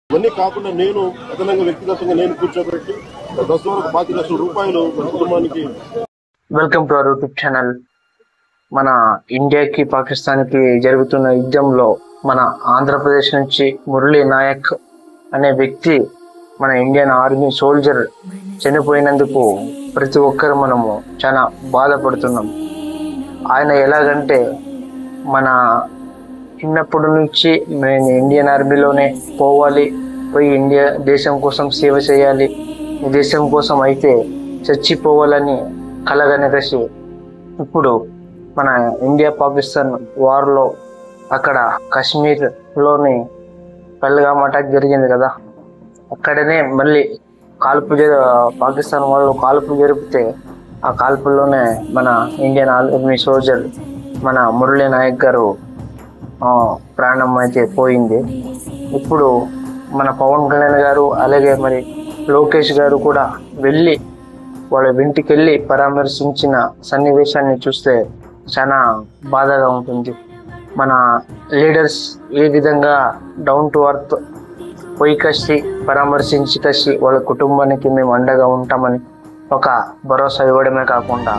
ఇవన్నీ కాకుండా నేను అదనంగా వ్యక్తిగతంగా నేను కూర్చోబెట్టి దశలో ఒక 25 లక్షల రూపాయలు కుటుంబానికి. Welcome to our YouTube channel. మన ఇండియాకి పాకిస్తాన్కి జరుగుతున్న యుద్ధంలో మన ఆంధ్రప్రదేశ్ నుంచి మురళీ నాయక్ అనే వ్యక్తి, మన ఇండియన్ ఆర్మీ సోల్జర్ చనిపోయినందుకు ప్రతి ఒక్కరు మనము చాలా బాధపడుతున్నాం. ఆయన ఎలాగంటే, మన చిన్నప్పటి నుంచి నేను ఇండియన్ ఆర్మీలోనే పోయి ఇండియా దేశం కోసం సేవ చేయాలి, దేశం కోసం అయితే చచ్చిపోవాలని కలగనగసి, ఇప్పుడు మన ఇండియా పాకిస్తాన్ వార్లో అక్కడ కాశ్మీర్లోని పహల్గామ్ అటాక్ జరిగింది కదా, అక్కడనే మళ్ళీ పాకిస్తాన్ వాళ్ళు కాల్పులు జరిపితే ఆ కాల్పుల్లోనే మన ఇండియన్ ఆర్మీ సోల్జర్ మన మురళీ నాయక్ గారు ప్రాణం అయితే పోయింది. ఇప్పుడు మన పవన్ కళ్యాణ్ గారు అలాగే మరి లోకేష్ గారు కూడా వెళ్ళి వాళ్ళ ఇంటికి వెళ్ళి పరామర్శించిన సన్నివేశాన్ని చూస్తే చాలా బాధగా ఉంటుంది. మన లీడర్స్ ఏ విధంగా డౌన్ టు అర్త్ పోయి పరామర్శించి వాళ్ళ కుటుంబానికి మేము అండగా ఉంటామని ఒక భరోసా ఇవ్వడమే కాకుండా